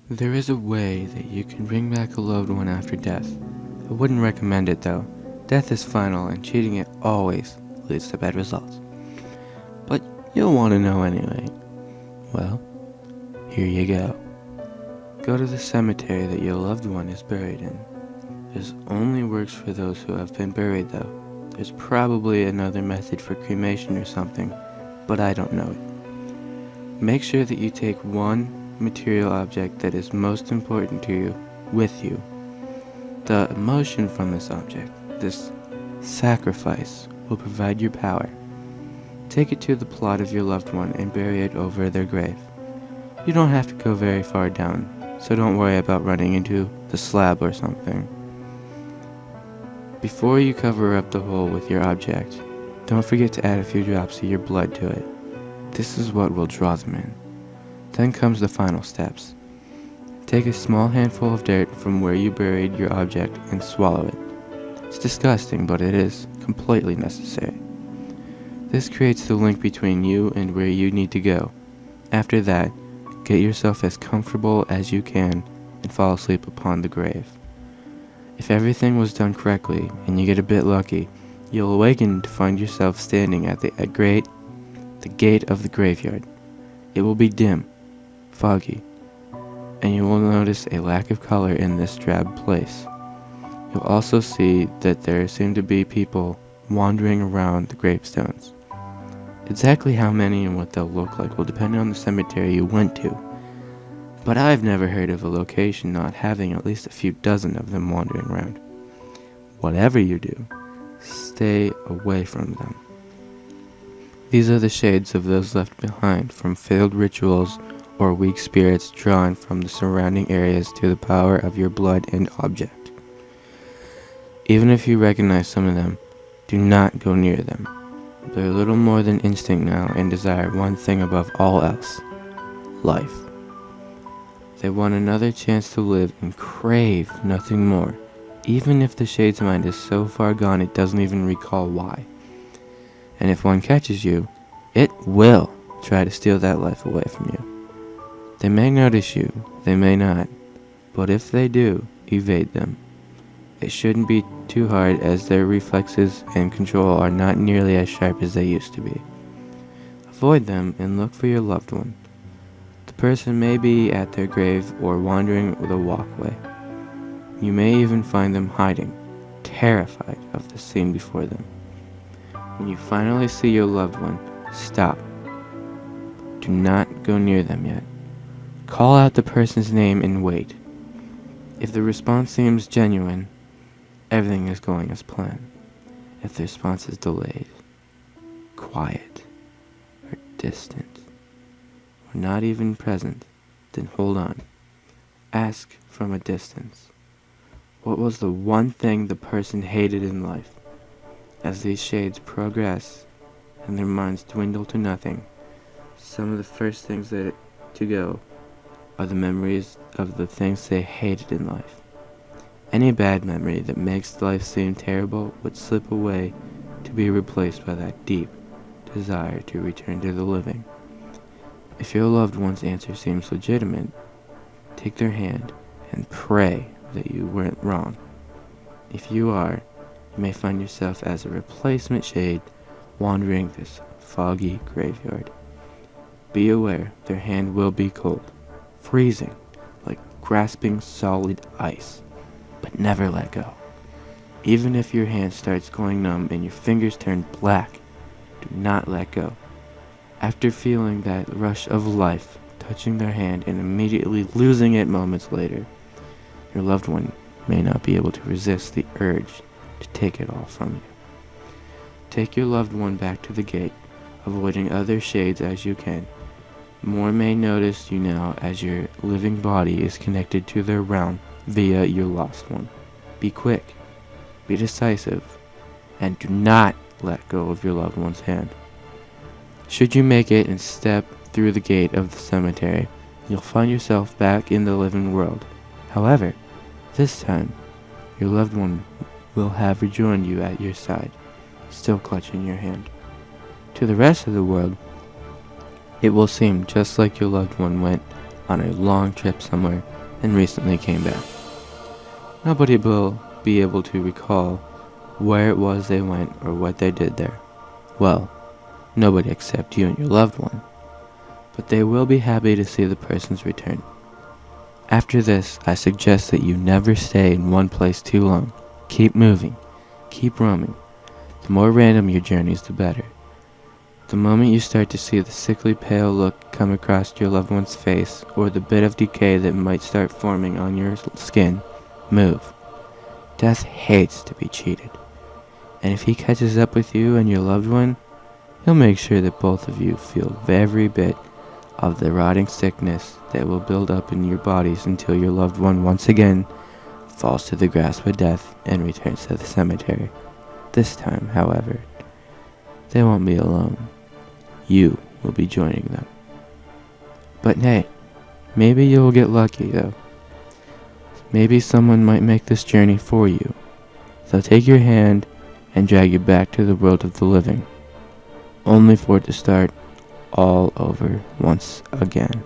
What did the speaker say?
There is a way that you can bring back a loved one after death. I wouldn't recommend it though. Death is final and cheating it always leads to bad results. But you'll want to know anyway. Well, here you go. Go to the cemetery that your loved one is buried in. This only works for those who have been buried though. There's probably another method for cremation or something, but I don't know it. Make sure that you take one material object that is most important to you with you. The emotion from this object, this sacrifice, will provide your power. Take it to the plot of your loved one and bury it over their grave. You don't have to go very far down, so don't worry about running into the slab or something. Before you cover up the hole with your object, don't forget to add a few drops of your blood to it. This is what will draw them in. Then comes the final steps. Take a small handful of dirt from where you buried your object and swallow it. It's disgusting, but it is completely necessary. This creates the link between you and where you need to go. After that, get yourself as comfortable as you can and fall asleep upon the grave. If everything was done correctly and you get a bit lucky, you'll awaken to find yourself standing at the gate of the graveyard. It will be dim, foggy, and you will notice a lack of color in this drab place. You'll also see that there seem to be people wandering around the gravestones. Exactly how many and what they'll look like will depend on the cemetery you went to, but I've never heard of a location not having at least a few dozen of them wandering around. Whatever you do, stay away from them. These are the shades of those left behind from failed rituals or weak spirits drawn from the surrounding areas to the power of your blood and object. Even if you recognize some of them, do not go near them. They're little more than instinct now and desire one thing above all else: life. They want another chance to live and crave nothing more, even if the shade's mind is so far gone it doesn't even recall why. And if one catches you, it will try to steal that life away from you. They may notice you, they may not, but if they do, evade them. It shouldn't be too hard, as their reflexes and control are not nearly as sharp as they used to be. Avoid them and look for your loved one. The person may be at their grave or wandering the walkway. You may even find them hiding, terrified of the scene before them. When you finally see your loved one, stop. Do not go near them yet. Call out the person's name and wait. If the response seems genuine, everything is going as planned. If the response is delayed, quiet, or distant, or not even present, then hold on. Ask from a distance. What was the one thing the person hated in life? As these shades progress and their minds dwindle to nothing, some of the first things to go are the memories of the things they hated in life. Any bad memory that makes life seem terrible would slip away to be replaced by that deep desire to return to the living. If your loved one's answer seems legitimate, take their hand and pray that you weren't wrong. If you are, you may find yourself as a replacement shade wandering this foggy graveyard. Be aware their hand will be cold, freezing, like grasping solid ice, but never let go. Even if your hand starts going numb and your fingers turn black, do not let go. After feeling that rush of life touching their hand and immediately losing it moments later, your loved one may not be able to resist the urge to take it all from you. Take your loved one back to the gate, avoiding other shades as you can. More may notice you now as your living body is connected to their realm via your lost one. Be quick, be decisive, and do not let go of your loved one's hand. Should you make it and step through the gate of the cemetery, you'll find yourself back in the living world. However, this time, your loved one will have rejoined you at your side, still clutching your hand. To the rest of the world, it will seem just like your loved one went on a long trip somewhere and recently came back. Nobody will be able to recall where it was they went or what they did there. Well, nobody except you and your loved one. But they will be happy to see the person's return. After this, I suggest that you never stay in one place too long. Keep moving. Keep roaming. The more random your journeys, the better. The moment you start to see the sickly pale look come across your loved one's face, or the bit of decay that might start forming on your skin, move. Death hates to be cheated. And if he catches up with you and your loved one, he'll make sure that both of you feel every bit of the rotting sickness that will build up in your bodies until your loved one once again falls to the grasp of death and returns to the cemetery. This time, however, they won't be alone. You will be joining them. But hey, maybe you'll get lucky though. Maybe someone might make this journey for you. They'll take your hand and drag you back to the world of the living, only for it to start all over once again.